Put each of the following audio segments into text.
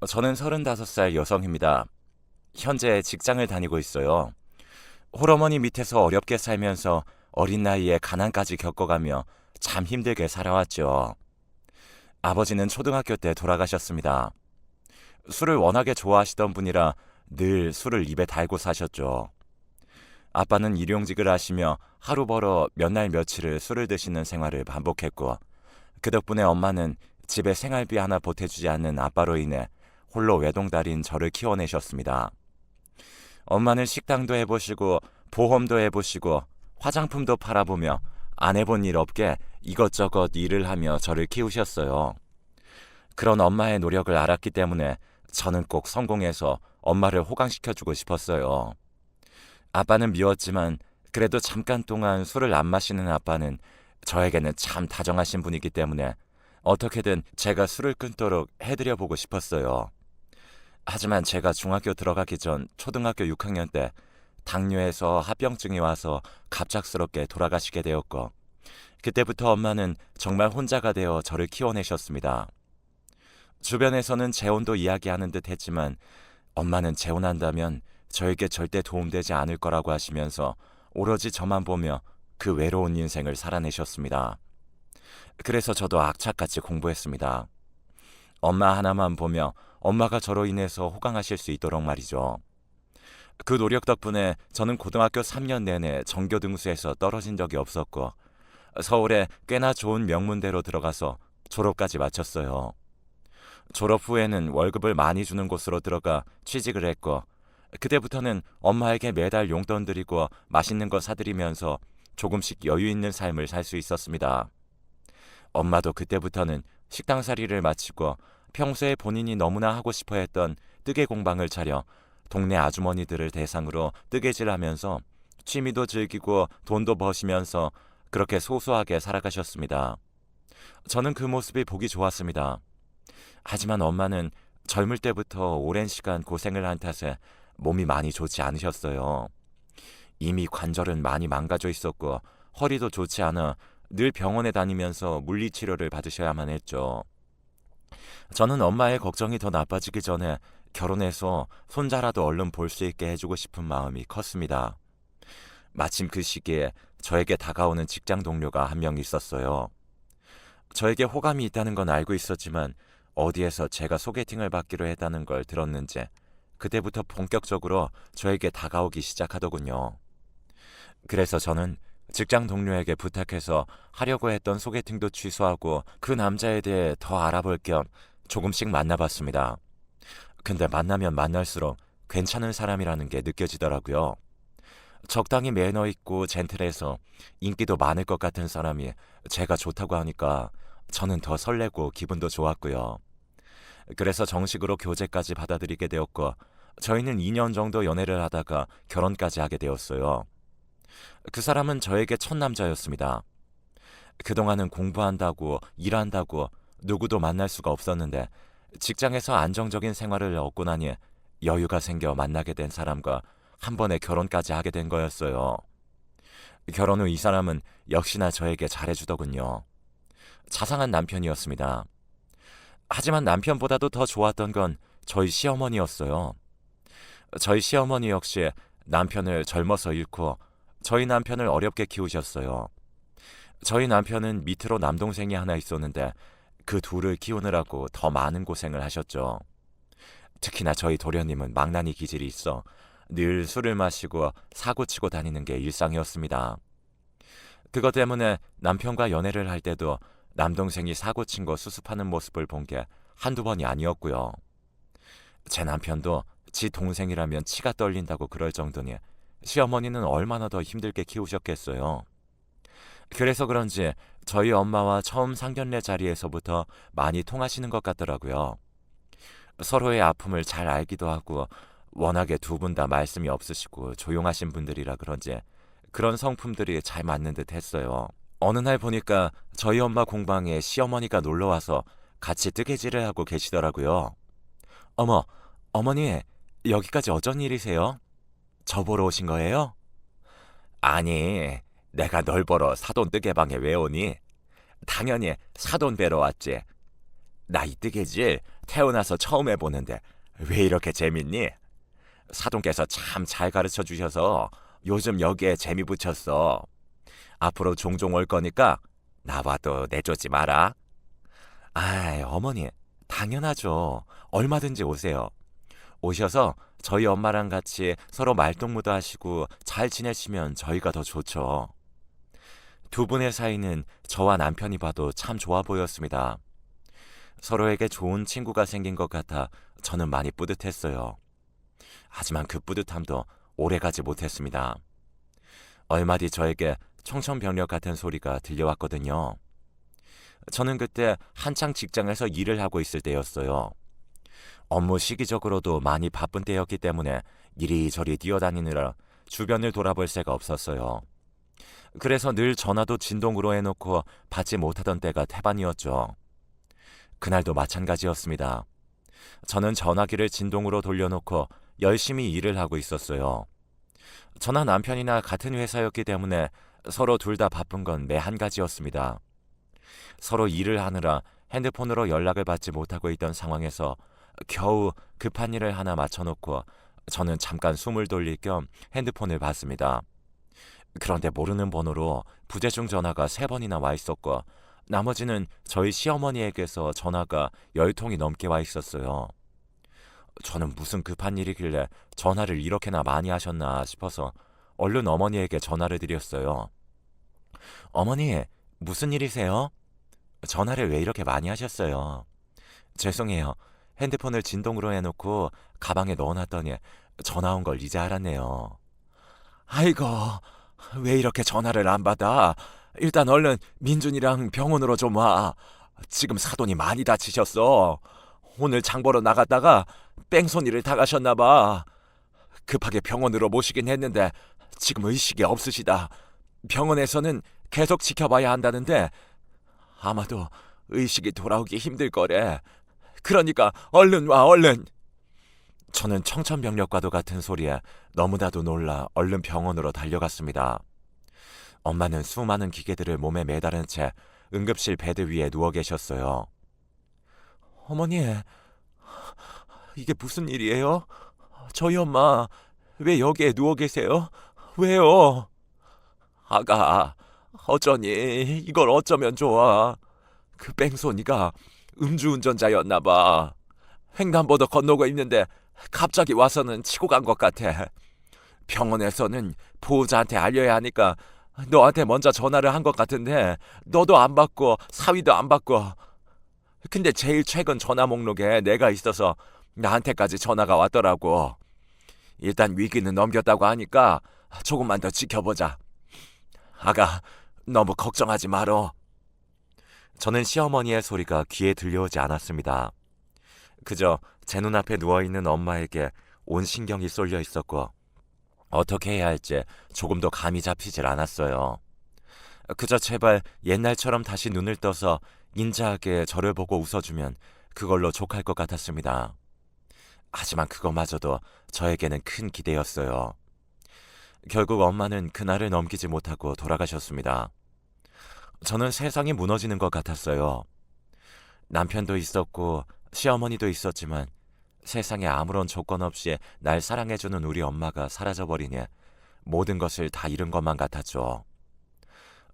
저는 35살 여성입니다. 현재 직장을 다니고 있어요. 홀어머니 밑에서 어렵게 살면서 어린 나이에 가난까지 겪어가며 참 힘들게 살아왔죠. 아버지는 초등학교 때 돌아가셨습니다. 술을 워낙에 좋아하시던 분이라 늘 술을 입에 달고 사셨죠. 아빠는 일용직을 하시며 하루 벌어 몇 날 며칠을 술을 드시는 생활을 반복했고, 그 덕분에 엄마는 집에 생활비 하나 보태주지 않는 아빠로 인해 홀로 외동딸인 저를 키워내셨습니다. 엄마는 식당도 해보시고 보험도 해보시고 화장품도 팔아보며 안 해본 일 없게 이것저것 일을 하며 저를 키우셨어요. 그런 엄마의 노력을 알았기 때문에 저는 꼭 성공해서 엄마를 호강시켜주고 싶었어요. 아빠는 미웠지만 그래도 잠깐 동안 술을 안 마시는 아빠는 저에게는 참 다정하신 분이기 때문에 어떻게든 제가 술을 끊도록 해드려보고 싶었어요. 하지만 제가 중학교 들어가기 전 초등학교 6학년 때 당뇨에서 합병증이 와서 갑작스럽게 돌아가시게 되었고, 그때부터 엄마는 정말 혼자가 되어 저를 키워내셨습니다. 주변에서는 재혼도 이야기하는 듯 했지만 엄마는 재혼한다면 저에게 절대 도움되지 않을 거라고 하시면서 오로지 저만 보며 그 외로운 인생을 살아내셨습니다. 그래서 저도 악착같이 공부했습니다. 엄마 하나만 보며 엄마가 저로 인해서 호강하실 수 있도록 말이죠. 그 노력 덕분에 저는 고등학교 3년 내내 전교 등수에서 떨어진 적이 없었고, 서울에 꽤나 좋은 명문대로 들어가서 졸업까지 마쳤어요. 졸업 후에는 월급을 많이 주는 곳으로 들어가 취직을 했고, 그때부터는 엄마에게 매달 용돈 드리고 맛있는 거 사드리면서 조금씩 여유 있는 삶을 살 수 있었습니다. 엄마도 그때부터는 식당살이를 마치고 평소에 본인이 너무나 하고 싶어 했던 뜨개 공방을 차려 동네 아주머니들을 대상으로 뜨개질하면서 취미도 즐기고 돈도 버시면서 그렇게 소소하게 살아가셨습니다. 저는 그 모습이 보기 좋았습니다. 하지만 엄마는 젊을 때부터 오랜 시간 고생을 한 탓에 몸이 많이 좋지 않으셨어요. 이미 관절은 많이 망가져 있었고 허리도 좋지 않아 늘 병원에 다니면서 물리치료를 받으셔야만 했죠. 저는 엄마의 걱정이 더 나빠지기 전에 결혼해서 손자라도 얼른 볼 수 있게 해주고 싶은 마음이 컸습니다. 마침 그 시기에 저에게 다가오는 직장 동료가 한 명 있었어요. 저에게 호감이 있다는 건 알고 있었지만 어디에서 제가 소개팅을 받기로 했다는 걸 들었는지 그때부터 본격적으로 저에게 다가오기 시작하더군요. 그래서 저는 직장 동료에게 부탁해서 하려고 했던 소개팅도 취소하고 그 남자에 대해 더 알아볼 겸 조금씩 만나봤습니다. 근데 만나면 만날수록 괜찮은 사람이라는 게 느껴지더라고요. 적당히 매너 있고 젠틀해서 인기도 많을 것 같은 사람이 제가 좋다고 하니까 저는 더 설레고 기분도 좋았고요. 그래서 정식으로 교제까지 받아들이게 되었고, 저희는 2년 정도 연애를 하다가 결혼까지 하게 되었어요. 그 사람은 저에게 첫 남자였습니다. 그동안은 공부한다고 일한다고 누구도 만날 수가 없었는데 직장에서 안정적인 생활을 얻고 나니 여유가 생겨 만나게 된 사람과 한 번에 결혼까지 하게 된 거였어요. 결혼 후 이 사람은 역시나 저에게 잘해주더군요. 자상한 남편이었습니다. 하지만 남편보다도 더 좋았던 건 저희 시어머니였어요. 저희 시어머니 역시 남편을 젊어서 잃고 저희 남편을 어렵게 키우셨어요. 저희 남편은 밑으로 남동생이 하나 있었는데 그 둘을 키우느라고 더 많은 고생을 하셨죠. 특히나 저희 도련님은 망나니 기질이 있어 늘 술을 마시고 사고치고 다니는 게 일상이었습니다. 그것 때문에 남편과 연애를 할 때도 남동생이 사고친 거 수습하는 모습을 본 게 한두 번이 아니었고요. 제 남편도 지 동생이라면 치가 떨린다고 그럴 정도니 시어머니는 얼마나 더 힘들게 키우셨겠어요. 그래서 그런지 저희 엄마와 처음 상견례 자리에서부터 많이 통하시는 것 같더라고요. 서로의 아픔을 잘 알기도 하고 워낙에 두 분 다 말씀이 없으시고 조용하신 분들이라 그런지 그런 성품들이 잘 맞는 듯 했어요. 어느 날 보니까 저희 엄마 공방에 시어머니가 놀러와서 같이 뜨개질을 하고 계시더라고요. 어머, 어머니, 여기까지 어쩐 일이세요? 저 보러 오신 거예요? 아니, 내가 널 보러 사돈 뜨개방에 왜 오니? 당연히 사돈 뵈러 왔지. 나 이 뜨개질 태어나서 처음 해보는데 왜 이렇게 재밌니? 사돈께서 참 잘 가르쳐 주셔서 요즘 여기에 재미 붙였어. 앞으로 종종 올 거니까 나와도 내쫓지 마라. 아이, 어머니, 당연하죠. 얼마든지 오세요. 오셔서 저희 엄마랑 같이 서로 말동무도 하시고 잘 지내시면 저희가 더 좋죠. 두 분의 사이는 저와 남편이 봐도 참 좋아 보였습니다. 서로에게 좋은 친구가 생긴 것 같아 저는 많이 뿌듯했어요. 하지만 그 뿌듯함도 오래가지 못했습니다. 얼마 뒤 저에게 청천벽력 같은 소리가 들려왔거든요. 저는 그때 한창 직장에서 일을 하고 있을 때였어요. 업무 시기적으로도 많이 바쁜 때였기 때문에 이리저리 뛰어다니느라 주변을 돌아볼 새가 없었어요. 그래서 늘 전화도 진동으로 해놓고 받지 못하던 때가 태반이었죠. 그날도 마찬가지였습니다. 저는 전화기를 진동으로 돌려놓고 열심히 일을 하고 있었어요. 저나 남편이나 같은 회사였기 때문에 서로 둘 다 바쁜 건 매 한 가지였습니다. 서로 일을 하느라 핸드폰으로 연락을 받지 못하고 있던 상황에서 겨우 급한 일을 하나 맞춰놓고 저는 잠깐 숨을 돌릴 겸 핸드폰을 봤습니다. 그런데 모르는 번호로 부재중 전화가 3번이나 와 있었고 나머지는 저희 시어머니에게서 전화가 10통이 넘게 와 있었어요. 저는 무슨 급한 일이길래 전화를 이렇게나 많이 하셨나 싶어서 얼른 어머니에게 전화를 드렸어요. 어머니, 무슨 일이세요? 전화를 왜 이렇게 많이 하셨어요? 죄송해요. 핸드폰을 진동으로 해놓고 가방에 넣어놨더니 전화 온 걸 이제 알았네요. 아이고, 왜 이렇게 전화를 안 받아? 일단 얼른 민준이랑 병원으로 좀 와. 지금 사돈이 많이 다치셨어. 오늘 장 보러 나갔다가 뺑소니를 당하셨나 봐. 급하게 병원으로 모시긴 했는데 지금 의식이 없으시다. 병원에서는 계속 지켜봐야 한다는데 아마도 의식이 돌아오기 힘들 거래. 그러니까 얼른 와, 얼른. 저는 청천벽력과도 같은 소리에 너무나도 놀라 얼른 병원으로 달려갔습니다. 엄마는 수많은 기계들을 몸에 매달은 채 응급실 베드 위에 누워 계셨어요. 어머니, 이게 무슨 일이에요? 저희 엄마 왜 여기에 누워 계세요? 왜요? 아가, 어쩌니 이걸 어쩌면 좋아. 그 뺑소니가 음주운전자였나 봐. 횡단보도 건너고 있는데 갑자기 와서는 치고 간 것 같아. 병원에서는 보호자한테 알려야 하니까 너한테 먼저 전화를 한 것 같은데 너도 안 받고 사위도 안 받고. 근데 제일 최근 전화 목록에 내가 있어서 나한테까지 전화가 왔더라고. 일단 위기는 넘겼다고 하니까 조금만 더 지켜보자. 아가, 너무 걱정하지 말어. 저는 시어머니의 소리가 귀에 들려오지 않았습니다. 그저 제 눈앞에 누워있는 엄마에게 온 신경이 쏠려 있었고 어떻게 해야 할지 조금도 감이 잡히질 않았어요. 그저 제발 옛날처럼 다시 눈을 떠서 인자하게 저를 보고 웃어주면 그걸로 족할 것 같았습니다. 하지만 그것마저도 저에게는 큰 기대였어요. 결국 엄마는 그날을 넘기지 못하고 돌아가셨습니다. 저는 세상이 무너지는 것 같았어요. 남편도 있었고 시어머니도 있었지만 세상에 아무런 조건 없이 날 사랑해주는 우리 엄마가 사라져버리니 모든 것을 다 잃은 것만 같았죠.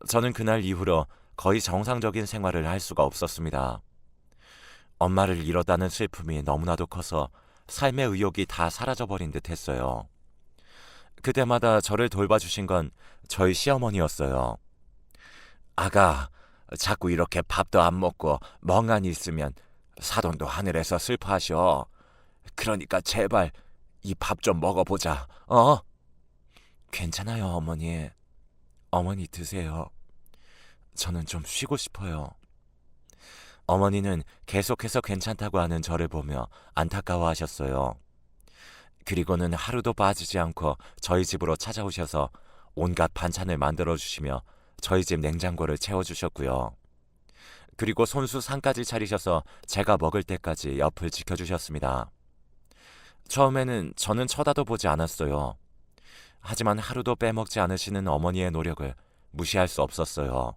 저는 그날 이후로 거의 정상적인 생활을 할 수가 없었습니다. 엄마를 잃었다는 슬픔이 너무나도 커서 삶의 의욕이 다 사라져버린 듯 했어요. 그때마다 저를 돌봐주신 건 저희 시어머니였어요. 아가, 자꾸 이렇게 밥도 안 먹고 멍하니 있으면 사돈도 하늘에서 슬퍼하셔. 그러니까 제발 이 밥 좀 먹어보자. 어? 괜찮아요, 어머니. 어머니 드세요. 저는 좀 쉬고 싶어요. 어머니는 계속해서 괜찮다고 하는 저를 보며 안타까워하셨어요. 그리고는 하루도 빠지지 않고 저희 집으로 찾아오셔서 온갖 반찬을 만들어주시며 저희 집 냉장고를 채워주셨고요. 그리고 손수 상까지 차리셔서 제가 먹을 때까지 옆을 지켜주셨습니다. 처음에는 저는 쳐다도 보지 않았어요. 하지만 하루도 빼먹지 않으시는 어머니의 노력을 무시할 수 없었어요.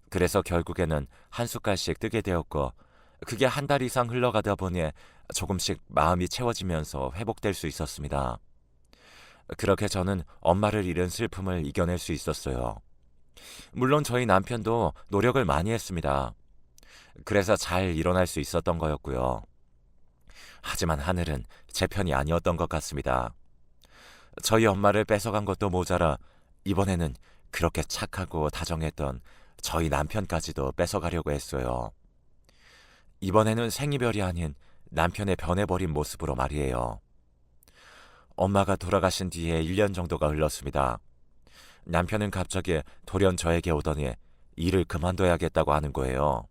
그래서 결국에는 한 숟갈씩 뜨게 되었고 그게 한 달 이상 흘러가다 보니 조금씩 마음이 채워지면서 회복될 수 있었습니다. 그렇게 저는 엄마를 잃은 슬픔을 이겨낼 수 있었어요. 물론 저희 남편도 노력을 많이 했습니다. 그래서 잘 일어날 수 있었던 거였고요. 하지만 하늘은 제 편이 아니었던 것 같습니다. 저희 엄마를 뺏어간 것도 모자라 이번에는 그렇게 착하고 다정했던 저희 남편까지도 뺏어가려고 했어요. 이번에는 생이별이 아닌 남편의 변해버린 모습으로 말이에요. 엄마가 돌아가신 뒤에 1년 정도가 흘렀습니다. 남편은 갑자기 돌연 저에게 오더니 일을 그만둬야겠다고 하는 거예요.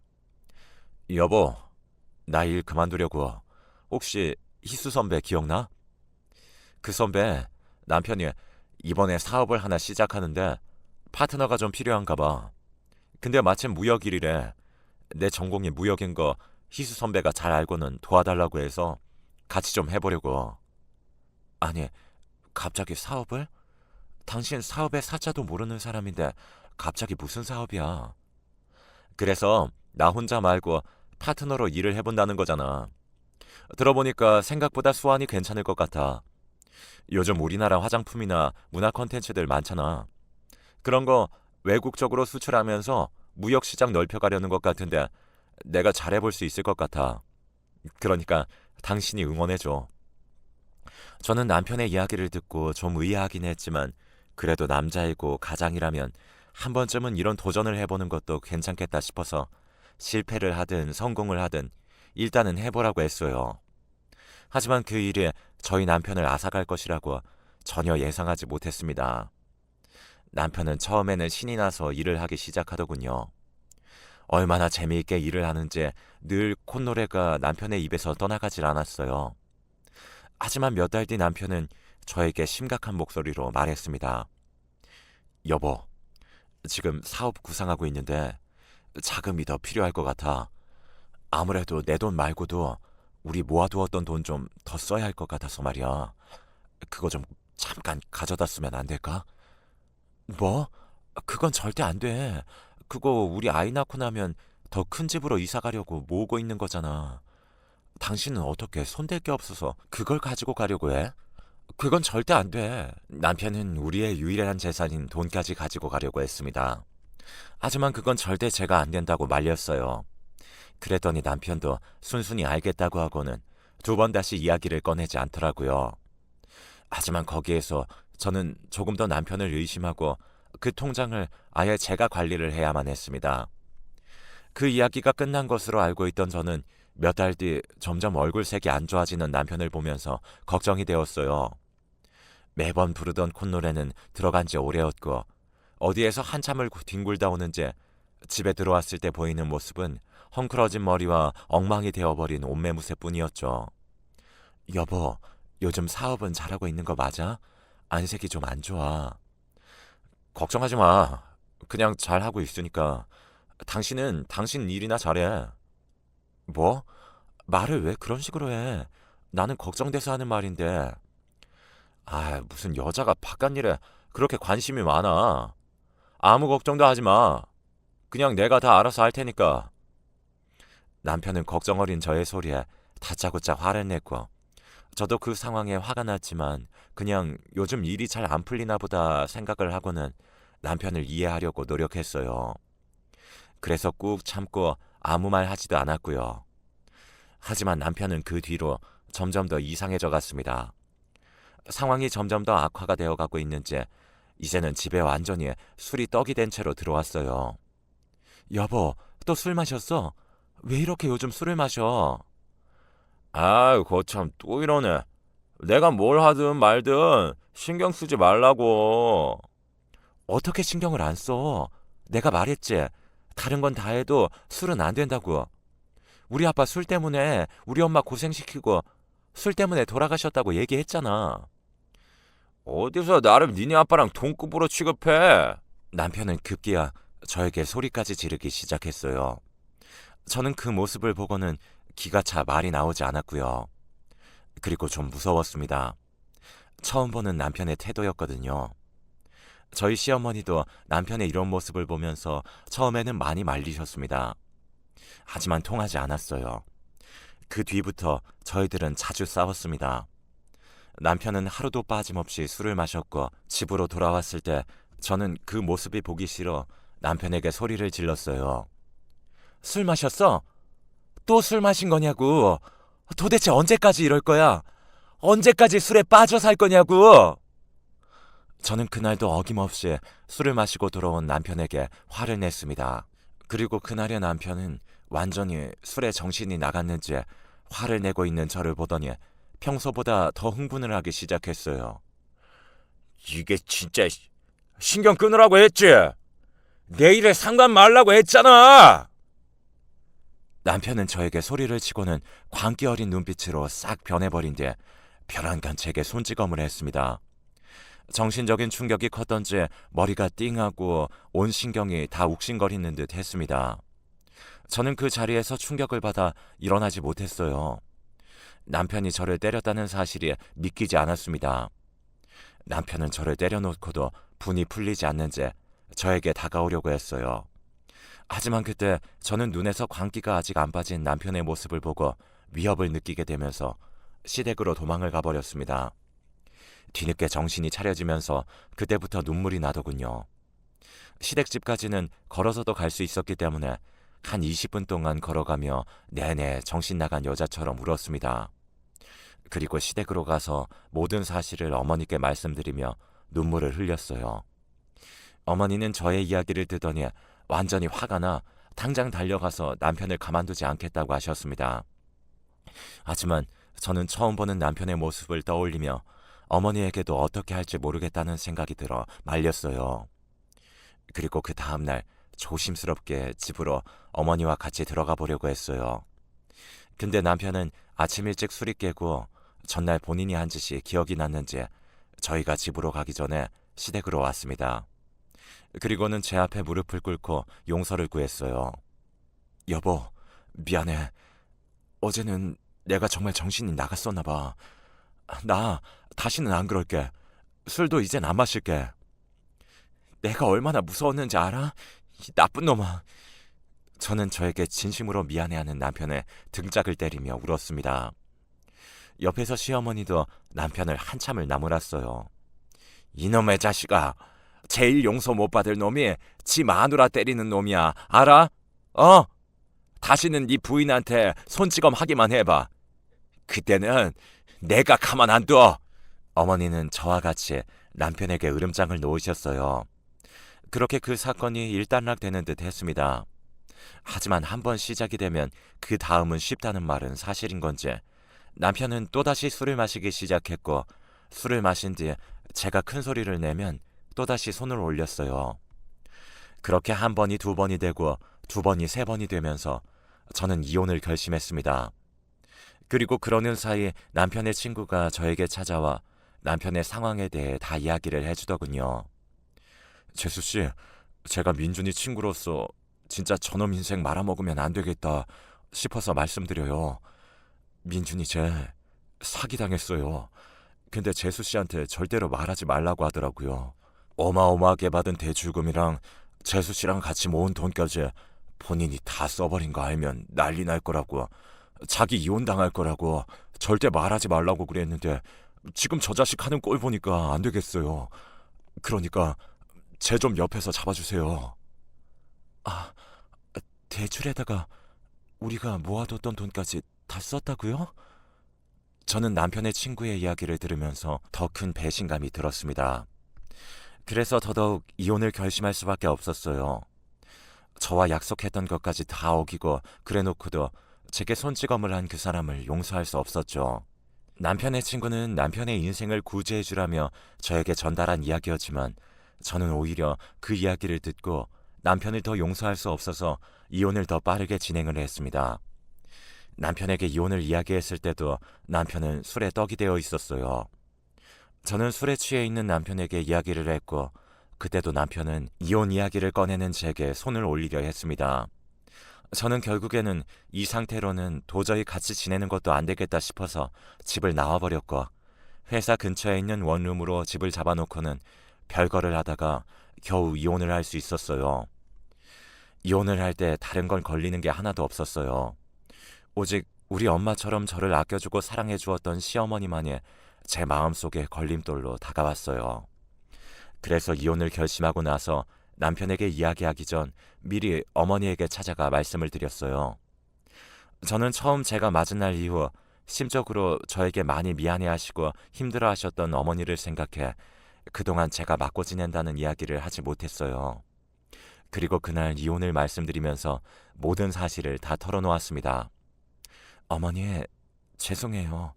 여보, 나 일 그만두려고. 혹시 희수 선배 기억나? 그 선배, 남편이 이번에 사업을 하나 시작하는데 파트너가 좀 필요한가 봐. 근데 마침 무역일이래. 내 전공이 무역인 거 희수 선배가 잘 알고는 도와달라고 해서 같이 좀 해보려고. 아니, 갑자기 사업을? 당신 사업의 사자도 모르는 사람인데 갑자기 무슨 사업이야? 그래서 나 혼자 말고 파트너로 일을 해본다는 거잖아. 들어보니까 생각보다 수완이 괜찮을 것 같아. 요즘 우리나라 화장품이나 문화 콘텐츠들 많잖아. 그런 거 외국적으로 수출하면서 무역 시장 넓혀가려는 것 같은데 내가 잘해볼 수 있을 것 같아. 그러니까 당신이 응원해줘. 저는 남편의 이야기를 듣고 좀 의아하긴 했지만 그래도 남자이고 가장이라면 한 번쯤은 이런 도전을 해보는 것도 괜찮겠다 싶어서 실패를 하든 성공을 하든 일단은 해보라고 했어요. 하지만 그 일이 저희 남편을 앗아갈 것이라고 전혀 예상하지 못했습니다. 남편은 처음에는 신이 나서 일을 하기 시작하더군요. 얼마나 재미있게 일을 하는지 늘 콧노래가 남편의 입에서 떠나가질 않았어요. 하지만 몇 달 뒤 남편은 저에게 심각한 목소리로 말했습니다. 여보, 지금 사업 구상하고 있는데 자금이 더 필요할 것 같아. 아무래도 내 돈 말고도 우리 모아두었던 돈 좀 더 써야 할 것 같아서 말이야. 그거 좀 잠깐 가져다 쓰면 안 될까? 뭐? 그건 절대 안 돼. 그거 우리 아이 낳고 나면 더 큰 집으로 이사 가려고 모으고 있는 거잖아. 당신은 어떻게 손댈 게 없어서 그걸 가지고 가려고 해? 그건 절대 안 돼. 남편은 우리의 유일한 재산인 돈까지 가지고 가려고 했습니다. 하지만 그건 절대 제가 안 된다고 말렸어요. 그랬더니 남편도 순순히 알겠다고 하고는 두 번 다시 이야기를 꺼내지 않더라고요. 하지만 거기에서 저는 조금 더 남편을 의심하고 그 통장을 아예 제가 관리를 해야만 했습니다. 그 이야기가 끝난 것으로 알고 있던 저는 몇 달 뒤 점점 얼굴색이 안 좋아지는 남편을 보면서 걱정이 되었어요. 매번 부르던 콧노래는 들어간 지 오래였고 어디에서 한참을 뒹굴다 오는지 집에 들어왔을 때 보이는 모습은 헝클어진 머리와 엉망이 되어버린 옷매무새뿐이었죠. 여보, 요즘 사업은 잘하고 있는 거 맞아? 안색이 좀 안 좋아. 걱정하지 마. 그냥 잘하고 있으니까. 당신은 당신 일이나 잘해. 뭐? 말을 왜 그런 식으로 해? 나는 걱정돼서 하는 말인데. 아, 무슨 여자가 바깥 일에 그렇게 관심이 많아. 아무 걱정도 하지 마. 그냥 내가 다 알아서 할 테니까. 남편은 걱정 어린 저의 소리에 다짜고짜 화를 냈고 저도 그 상황에 화가 났지만 그냥 요즘 일이 잘 안 풀리나 보다 생각을 하고는 남편을 이해하려고 노력했어요. 그래서 꾹 참고 아무 말 하지도 않았고요. 하지만 남편은 그 뒤로 점점 더 이상해져 갔습니다. 상황이 점점 더 악화가 되어가고 있는지 이제는 집에 완전히 술이 떡이 된 채로 들어왔어요. 여보, 또 술 마셨어? 왜 이렇게 요즘 술을 마셔? 아유, 거참 또 이러네. 내가 뭘 하든 말든 신경 쓰지 말라고. 어떻게 신경을 안 써? 내가 말했지. 다른 건 다 해도 술은 안 된다고. 우리 아빠 술 때문에 우리 엄마 고생시키고 술 때문에 돌아가셨다고 얘기했잖아. 어디서 나를 니네 아빠랑 동급으로 취급해? 남편은 급기야 저에게 소리까지 지르기 시작했어요. 저는 그 모습을 보고는 기가 차 말이 나오지 않았고요. 그리고 좀 무서웠습니다. 처음 보는 남편의 태도였거든요. 저희 시어머니도 남편의 이런 모습을 보면서 처음에는 많이 말리셨습니다. 하지만 통하지 않았어요. 그 뒤부터 저희들은 자주 싸웠습니다. 남편은 하루도 빠짐없이 술을 마셨고 집으로 돌아왔을 때 저는 그 모습이 보기 싫어 남편에게 소리를 질렀어요. 술 마셨어? 또 술 마신 거냐고. 도대체 언제까지 이럴 거야? 언제까지 술에 빠져 살 거냐고. 저는 그날도 어김없이 술을 마시고 돌아온 남편에게 화를 냈습니다. 그리고 그날의 남편은 완전히 술에 정신이 나갔는지 화를 내고 있는 저를 보더니 평소보다 더 흥분을 하기 시작했어요. 이게 진짜 신경 끊으라고 했지? 내일에 상관 말라고 했잖아. 남편은 저에게 소리를 치고는 광기 어린 눈빛으로 싹 변해버린 뒤 벼랑간 제게 손찌검을 했습니다. 정신적인 충격이 컸던지 머리가 띵하고 온 신경이 다 욱신거리는 듯 했습니다. 저는 그 자리에서 충격을 받아 일어나지 못했어요. 남편이 저를 때렸다는 사실이 믿기지 않았습니다. 남편은 저를 때려놓고도 분이 풀리지 않는지 저에게 다가오려고 했어요. 하지만 그때 저는 눈에서 광기가 아직 안 빠진 남편의 모습을 보고 위협을 느끼게 되면서 시댁으로 도망을 가버렸습니다. 뒤늦게 정신이 차려지면서 그때부터 눈물이 나더군요. 시댁집까지는 걸어서도 갈 수 있었기 때문에 한 20분 동안 걸어가며 내내 정신 나간 여자처럼 울었습니다. 그리고 시댁으로 가서 모든 사실을 어머니께 말씀드리며 눈물을 흘렸어요. 어머니는 저의 이야기를 듣더니 완전히 화가 나 당장 달려가서 남편을 가만두지 않겠다고 하셨습니다. 하지만 저는 처음 보는 남편의 모습을 떠올리며 어머니에게도 어떻게 할지 모르겠다는 생각이 들어 말렸어요. 그리고 그 다음날 조심스럽게 집으로 어머니와 같이 들어가 보려고 했어요. 근데 남편은 아침 일찍 술이 깨고 전날 본인이 한 짓이 기억이 났는지 저희가 집으로 가기 전에 시댁으로 왔습니다. 그리고는 제 앞에 무릎을 꿇고 용서를 구했어요. 여보, 미안해. 어제는 내가 정말 정신이 나갔었나 봐. 나 다시는 안 그럴게. 술도 이젠 안 마실게. 내가 얼마나 무서웠는지 알아? 이 나쁜 놈아. 저는 저에게 진심으로 미안해하는 남편의 등짝을 때리며 울었습니다. 옆에서 시어머니도 남편을 한참을 나무랐어요. 이놈의 자식아, 제일 용서 못 받을 놈이 지 마누라 때리는 놈이야. 알아? 다시는 네 부인한테 손찌검 하기만 해봐. 그때는 내가 가만 안 둬. 어머니는 저와 같이 남편에게 으름장을 놓으셨어요. 그렇게 그 사건이 일단락되는 듯 했습니다. 하지만 한번 시작이 되면 그 다음은 쉽다는 말은 사실인 건지 남편은 또다시 술을 마시기 시작했고 술을 마신 뒤 제가 큰 소리를 내면 또다시 손을 올렸어요. 그렇게 한 번이 두 번이 되고 두 번이 세 번이 되면서 저는 이혼을 결심했습니다. 그리고 그러는 사이 남편의 친구가 저에게 찾아와 남편의 상황에 대해 다 이야기를 해주더군요. 재수씨, 제가 민준이 친구로서 진짜 저놈 인생 말아먹으면 안 되겠다 싶어서 말씀드려요. 민준이 쟤 사기당했어요. 근데 재수씨한테 절대로 말하지 말라고 하더라고요. 어마어마하게 받은 대출금이랑 재수씨랑 같이 모은 돈까지 본인이 다 써버린 거 알면 난리 날 거라고, 자기 이혼당할 거라고 절대 말하지 말라고 그랬는데 지금 저 자식 하는 꼴 보니까 안 되겠어요. 그러니까 쟤 좀 옆에서 잡아주세요. 대출에다가 우리가 모아뒀던 돈까지 다 썼다고요? 저는 남편의 친구의 이야기를 들으면서 더 큰 배신감이 들었습니다. 그래서 더더욱 이혼을 결심할 수밖에 없었어요. 저와 약속했던 것까지 다 어기고 그래놓고도 제게 손찌검을 한 그 사람을 용서할 수 없었죠. 남편의 친구는 남편의 인생을 구제해주라며 저에게 전달한 이야기였지만 저는 오히려 그 이야기를 듣고 남편을 더 용서할 수 없어서 이혼을 더 빠르게 진행을 했습니다. 남편에게 이혼을 이야기했을 때도 남편은 술에 떡이 되어 있었어요. 저는 술에 취해 있는 남편에게 이야기를 했고 그때도 남편은 이혼 이야기를 꺼내는 제게 손을 올리려 했습니다. 저는 결국에는 이 상태로는 도저히 같이 지내는 것도 안 되겠다 싶어서 집을 나와버렸고 회사 근처에 있는 원룸으로 집을 잡아놓고는 별거를 하다가 겨우 이혼을 할 수 있었어요. 이혼을 할 때 다른 건 걸리는 게 하나도 없었어요. 오직 우리 엄마처럼 저를 아껴주고 사랑해 주었던 시어머니만이 제 마음속에 걸림돌로 다가왔어요. 그래서 이혼을 결심하고 나서 남편에게 이야기하기 전 미리 어머니에게 찾아가 말씀을 드렸어요. 저는 처음 제가 맞은 날 이후 심적으로 저에게 많이 미안해하시고 힘들어하셨던 어머니를 생각해 그동안 제가 맞고 지낸다는 이야기를 하지 못했어요. 그리고 그날 이혼을 말씀드리면서 모든 사실을 다 털어놓았습니다. 어머니, 죄송해요.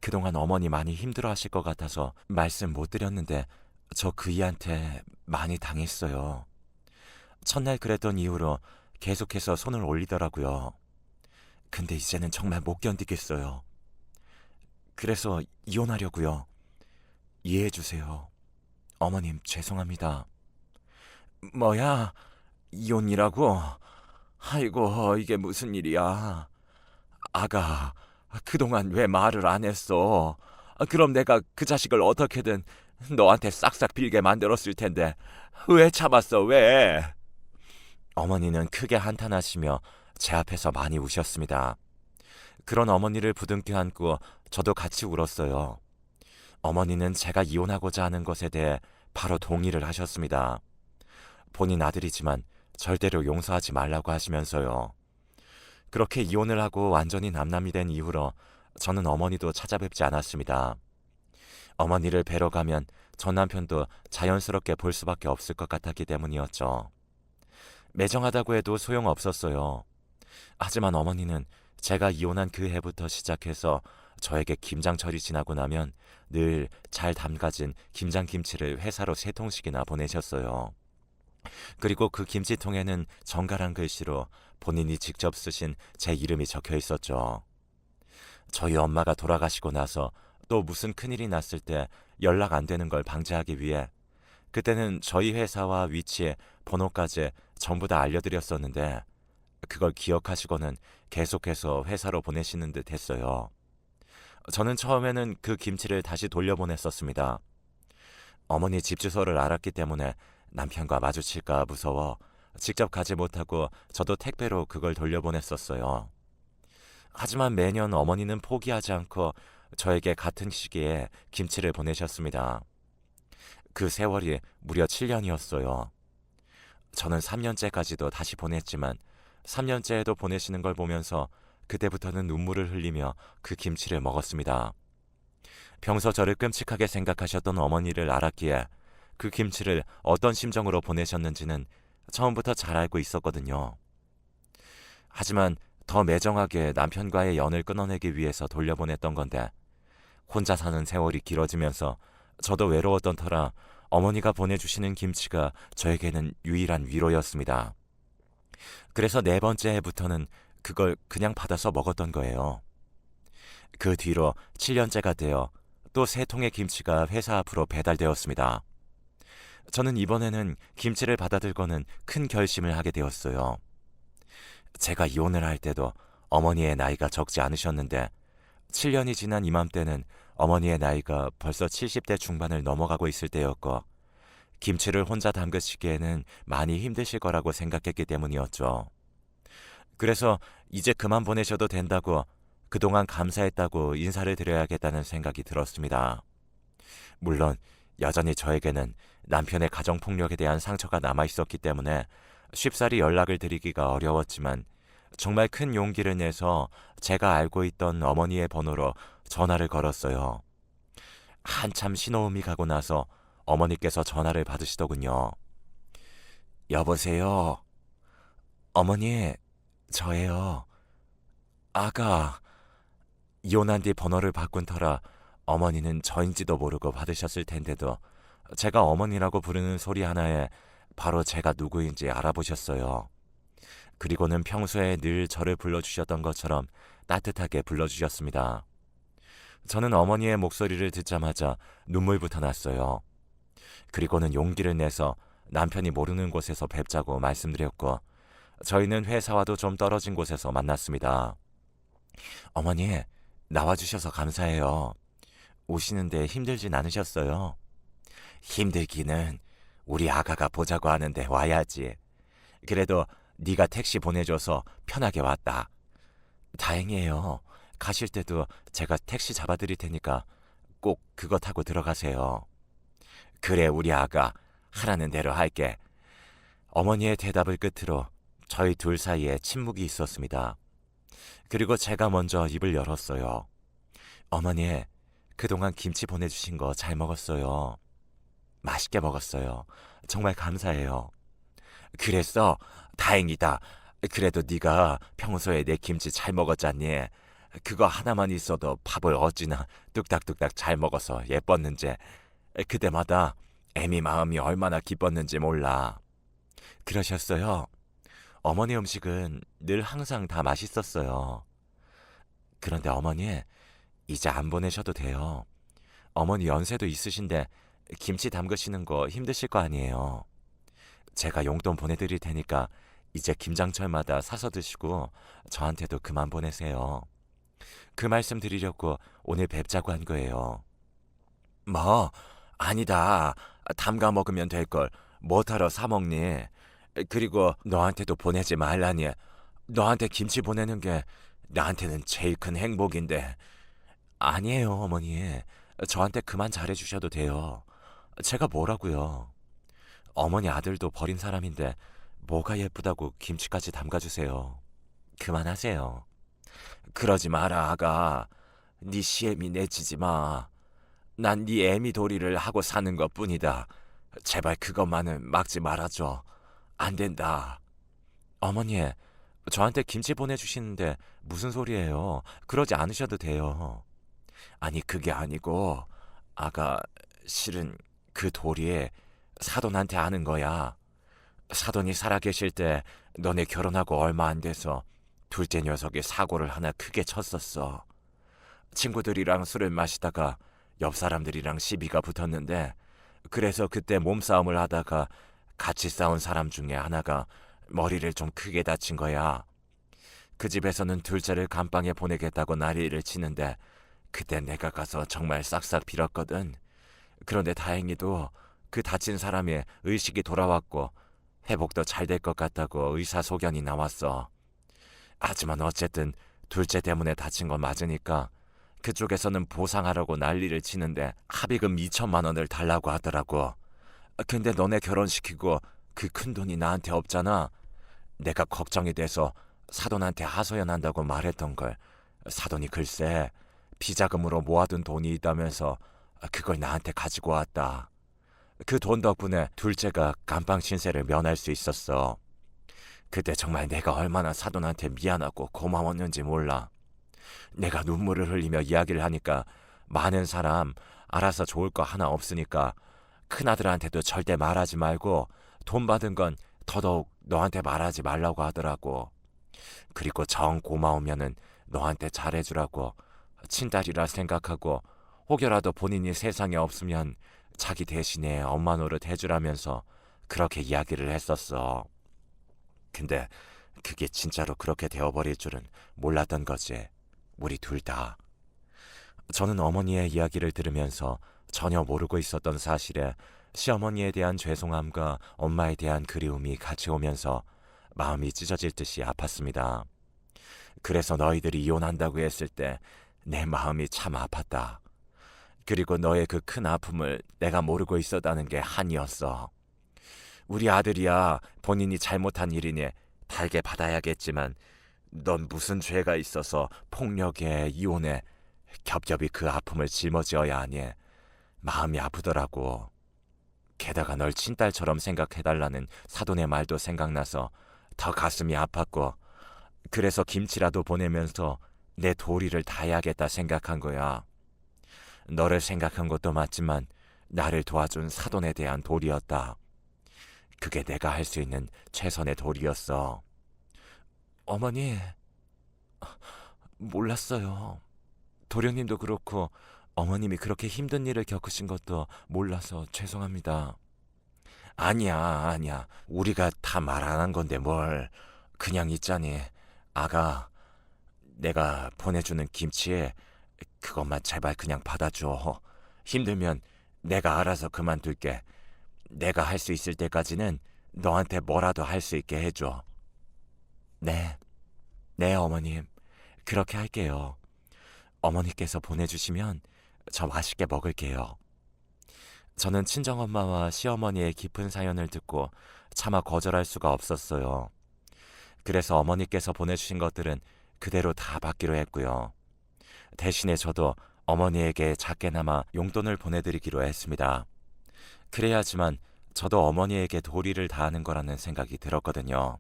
그동안 어머니 많이 힘들어하실 것 같아서 말씀 못 드렸는데 저 그이한테 많이 당했어요. 첫날 그랬던 이후로 계속해서 손을 올리더라고요. 근데 이제는 정말 못 견디겠어요. 그래서 이혼하려고요. 이해해 주세요. 어머님, 죄송합니다. 뭐야? 이혼이라고? 아이고, 이게 무슨 일이야? 아가, 그동안 왜 말을 안 했어? 그럼 내가 그 자식을 어떻게든 너한테 싹싹 빌게 만들었을 텐데 왜 참았어, 왜? 어머니는 크게 한탄하시며 제 앞에서 많이 우셨습니다. 그런 어머니를 부둥켜 안고 저도 같이 울었어요. 어머니는 제가 이혼하고자 하는 것에 대해 바로 동의를 하셨습니다. 본인 아들이지만 절대로 용서하지 말라고 하시면서요. 그렇게 이혼을 하고 완전히 남남이 된 이후로 저는 어머니도 찾아뵙지 않았습니다. 어머니를 뵈러 가면 전 남편도 자연스럽게 볼 수밖에 없을 것 같았기 때문이었죠. 매정하다고 해도 소용없었어요. 하지만 어머니는 제가 이혼한 그 해부터 시작해서 저에게 김장철이 지나고 나면 늘 잘 담가진 김장김치를 회사로 3통씩이나 보내셨어요. 그리고 그 김치통에는 정갈한 글씨로 본인이 직접 쓰신 제 이름이 적혀 있었죠. 저희 엄마가 돌아가시고 나서 또 무슨 큰일이 났을 때 연락 안 되는 걸 방지하기 위해 그때는 저희 회사와 위치, 번호까지 전부 다 알려드렸었는데 그걸 기억하시고는 계속해서 회사로 보내시는 듯 했어요. 저는 처음에는 그 김치를 다시 돌려보냈었습니다. 어머니 집 주소를 알았기 때문에 남편과 마주칠까 무서워 직접 가지 못하고 저도 택배로 그걸 돌려보냈었어요. 하지만 매년 어머니는 포기하지 않고 저에게 같은 시기에 김치를 보내셨습니다. 그 세월이 무려 7년이었어요. 저는 3년째까지도 다시 보냈지만 3년째에도 보내시는 걸 보면서 그때부터는 눈물을 흘리며 그 김치를 먹었습니다. 평소 저를 끔찍하게 생각하셨던 어머니를 알았기에 그 김치를 어떤 심정으로 보내셨는지는 처음부터 잘 알고 있었거든요. 하지만 더 매정하게 남편과의 연을 끊어내기 위해서 돌려보냈던 건데 혼자 사는 세월이 길어지면서 저도 외로웠던 터라 어머니가 보내주시는 김치가 저에게는 유일한 위로였습니다. 그래서 4번째 해부터는 그걸 그냥 받아서 먹었던 거예요. 그 뒤로 7년째가 되어 또 3통의 김치가 회사 앞으로 배달되었습니다. 저는 이번에는 김치를 받아들고는 큰 결심을 하게 되었어요. 제가 이혼을 할 때도 어머니의 나이가 적지 않으셨는데 7년이 지난 이맘때는 어머니의 나이가 벌써 70대 중반을 넘어가고 있을 때였고 김치를 혼자 담그시기에는 많이 힘드실 거라고 생각했기 때문이었죠. 그래서 이제 그만 보내셔도 된다고 그동안 감사했다고 인사를 드려야겠다는 생각이 들었습니다. 물론 여전히 저에게는 남편의 가정폭력에 대한 상처가 남아있었기 때문에 쉽사리 연락을 드리기가 어려웠지만 정말 큰 용기를 내서 제가 알고 있던 어머니의 번호로 전화를 걸었어요. 한참 신호음이 가고 나서 어머니께서 전화를 받으시더군요. 여보세요. 어머니, 저예요. 아가. 이혼한 뒤 번호를 바꾼 터라 어머니는 저인지도 모르고 받으셨을 텐데도 제가 어머니라고 부르는 소리 하나에 바로 제가 누구인지 알아보셨어요. 그리고는 평소에 늘 저를 불러주셨던 것처럼 따뜻하게 불러주셨습니다. 저는 어머니의 목소리를 듣자마자 눈물부터 났어요. 그리고는 용기를 내서 남편이 모르는 곳에서 뵙자고 말씀드렸고 저희는 회사와도 좀 떨어진 곳에서 만났습니다. 어머니, 나와주셔서 감사해요. 오시는데 힘들진 않으셨어요? 힘들기는 우리 아가가 보자고 하는데 와야지. 그래도 네가 택시 보내줘서 편하게 왔다. 다행이에요. 가실 때도 제가 택시 잡아드릴 테니까 꼭 그거 타고 들어가세요. 그래, 우리 아가. 하라는 대로 할게. 어머니의 대답을 끝으로 저희 둘 사이에 침묵이 있었습니다. 그리고 제가 먼저 입을 열었어요. 어머니, 그동안 김치 보내주신 거 잘 먹었어요. 맛있게 먹었어요. 정말 감사해요. 그랬어? 다행이다. 그래도 네가 평소에 내 김치 잘 먹었잖니. 그거 하나만 있어도 밥을 어찌나 뚝딱뚝딱 잘 먹어서 예뻤는지. 그때마다 애미 마음이 얼마나 기뻤는지 몰라. 그러셨어요? 어머니 음식은 늘 항상 다 맛있었어요. 그런데 어머니, 이제 안 보내셔도 돼요. 어머니 연세도 있으신데 김치 담그시는 거 힘드실 거 아니에요. 제가 용돈 보내드릴 테니까 이제 김장철마다 사서 드시고 저한테도 그만 보내세요. 그 말씀 드리려고 오늘 뵙자고 한 거예요. 뭐, 아니다. 담가 먹으면 될걸 뭐하러 사 먹니? 그리고 너한테도 보내지 말라니. 너한테 김치 보내는 게 나한테는 제일 큰 행복인데. 아니에요, 어머니. 저한테 그만 잘해주셔도 돼요. 제가 뭐라고요. 어머니 아들도 버린 사람인데 뭐가 예쁘다고 김치까지 담가주세요. 그만하세요. 그러지 마라, 아가. 네 시애미 내치지 마. 난 네 애미 도리를 하고 사는 것뿐이다. 제발 그것만은 막지 말아줘. 안 된다. 어머니, 저한테 김치 보내주시는데 무슨 소리예요? 그러지 않으셔도 돼요. 아니, 그게 아니고 아가, 실은 그 도리에 사돈한테 아는 거야. 사돈이 살아계실 때 너네 결혼하고 얼마 안 돼서 둘째 녀석이 사고를 하나 크게 쳤었어. 친구들이랑 술을 마시다가 옆 사람들이랑 시비가 붙었는데, 그래서 그때 몸싸움을 하다가 같이 싸운 사람 중에 하나가 머리를 좀 크게 다친 거야. 그 집에서는 둘째를 감방에 보내겠다고 난리를 치는데 그때 내가 가서 정말 싹싹 빌었거든. 그런데 다행히도 그 다친 사람의 의식이 돌아왔고 회복도 잘 될 것 같다고 의사소견이 나왔어. 하지만 어쨌든 둘째 때문에 다친 건 맞으니까 그쪽에서는 보상하라고 난리를 치는데 합의금 2천만 원을 달라고 하더라고. 근데 너네 결혼시키고 그 큰돈이 나한테 없잖아. 내가 걱정이 돼서 사돈한테 하소연한다고 말했던 걸 사돈이 글쎄 비자금으로 모아둔 돈이 있다면서 그걸 나한테 가지고 왔다. 그 돈 덕분에 둘째가 감방 신세를 면할 수 있었어. 그때 정말 내가 얼마나 사돈한테 미안하고 고마웠는지 몰라. 내가 눈물을 흘리며 이야기를 하니까 많은 사람 알아서 좋을 거 하나 없으니까 큰아들한테도 절대 말하지 말고 돈 받은 건 더더욱 너한테 말하지 말라고 하더라고. 그리고 정 고마우면은 너한테 잘해주라고 친딸이라 생각하고 혹여라도 본인이 세상에 없으면 자기 대신에 엄마 노릇 해주라면서 그렇게 이야기를 했었어. 근데 그게 진짜로 그렇게 되어버릴 줄은 몰랐던 거지. 우리 둘 다. 저는 어머니의 이야기를 들으면서 전혀 모르고 있었던 사실에 시어머니에 대한 죄송함과 엄마에 대한 그리움이 같이 오면서 마음이 찢어질 듯이 아팠습니다. 그래서 너희들이 이혼한다고 했을 때 내 마음이 참 아팠다. 그리고 너의 그 큰 아픔을 내가 모르고 있었다는 게 한이었어. 우리 아들이야 본인이 잘못한 일이니 달게 받아야겠지만 넌 무슨 죄가 있어서 폭력에 이혼에 겹겹이 그 아픔을 짊어지어야 하니 마음이 아프더라고. 게다가 널 친딸처럼 생각해달라는 사돈의 말도 생각나서 더 가슴이 아팠고 그래서 김치라도 보내면서 내 도리를 다해야겠다 생각한 거야. 너를 생각한 것도 맞지만 나를 도와준 사돈에 대한 도리였다. 그게 내가 할 수 있는 최선의 도리였어. 어머니, 몰랐어요. 도련님도 그렇고 어머님이 그렇게 힘든 일을 겪으신 것도 몰라서 죄송합니다. 아니야. 우리가 다 말 안 한 건데 뭘. 그냥 있자니. 아가, 내가 보내주는 김치에 그것만 제발 그냥 받아줘. 힘들면 내가 알아서 그만둘게. 내가 할 수 있을 때까지는 너한테 뭐라도 할 수 있게 해줘. 네, 네, 어머님. 그렇게 할게요. 어머니께서 보내주시면 저 맛있게 먹을게요. 저는 친정엄마와 시어머니의 깊은 사연을 듣고 차마 거절할 수가 없었어요. 그래서 어머니께서 보내주신 것들은 그대로 다 받기로 했고요. 대신에 저도 어머니에게 작게나마 용돈을 보내드리기로 했습니다. 그래야지만 저도 어머니에게 도리를 다하는 거라는 생각이 들었거든요.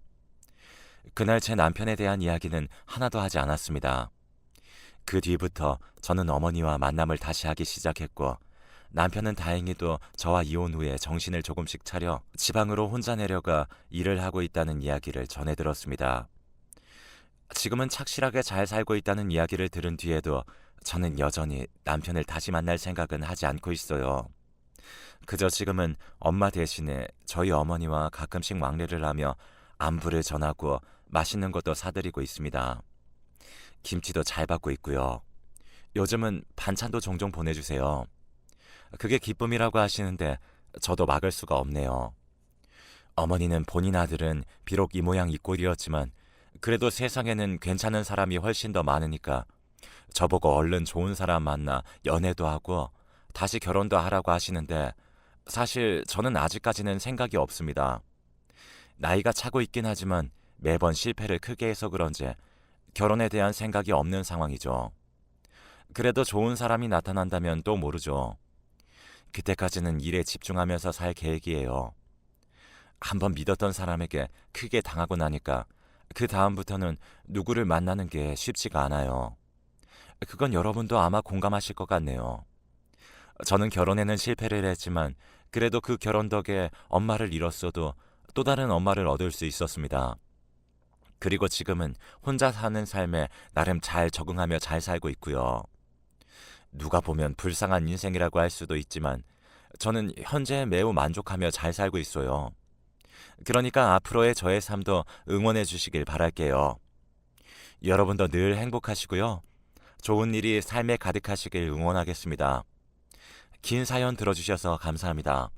그날 제 남편에 대한 이야기는 하나도 하지 않았습니다. 그 뒤부터 저는 어머니와 만남을 다시 하기 시작했고, 남편은 다행히도 저와 이혼 후에 정신을 조금씩 차려 지방으로 혼자 내려가 일을 하고 있다는 이야기를 전해 들었습니다. 지금은 착실하게 잘 살고 있다는 이야기를 들은 뒤에도 저는 여전히 남편을 다시 만날 생각은 하지 않고 있어요. 그저 지금은 엄마 대신에 저희 어머니와 가끔씩 왕래를 하며 안부를 전하고 맛있는 것도 사드리고 있습니다. 김치도 잘 받고 있고요. 요즘은 반찬도 종종 보내주세요. 그게 기쁨이라고 하시는데 저도 막을 수가 없네요. 어머니는 본인 아들은 비록 이 모양 이 꼴이었지만 그래도 세상에는 괜찮은 사람이 훨씬 더 많으니까 저보고 얼른 좋은 사람 만나 연애도 하고 다시 결혼도 하라고 하시는데, 사실 저는 아직까지는 생각이 없습니다. 나이가 차고 있긴 하지만 매번 실패를 크게 해서 그런지 결혼에 대한 생각이 없는 상황이죠. 그래도 좋은 사람이 나타난다면 또 모르죠. 그때까지는 일에 집중하면서 살 계획이에요. 한번 믿었던 사람에게 크게 당하고 나니까 그 다음부터는 누구를 만나는 게 쉽지가 않아요. 그건 여러분도 아마 공감하실 것 같네요. 저는 결혼에는 실패를 했지만 그래도 그 결혼 덕에 엄마를 잃었어도 또 다른 엄마를 얻을 수 있었습니다. 그리고 지금은 혼자 사는 삶에 나름 잘 적응하며 잘 살고 있고요. 누가 보면 불쌍한 인생이라고 할 수도 있지만 저는 현재 매우 만족하며 잘 살고 있어요. 그러니까 앞으로의 저의 삶도 응원해 주시길 바랄게요. 여러분도 늘 행복하시고요. 좋은 일이 삶에 가득하시길 응원하겠습니다. 긴 사연 들어주셔서 감사합니다.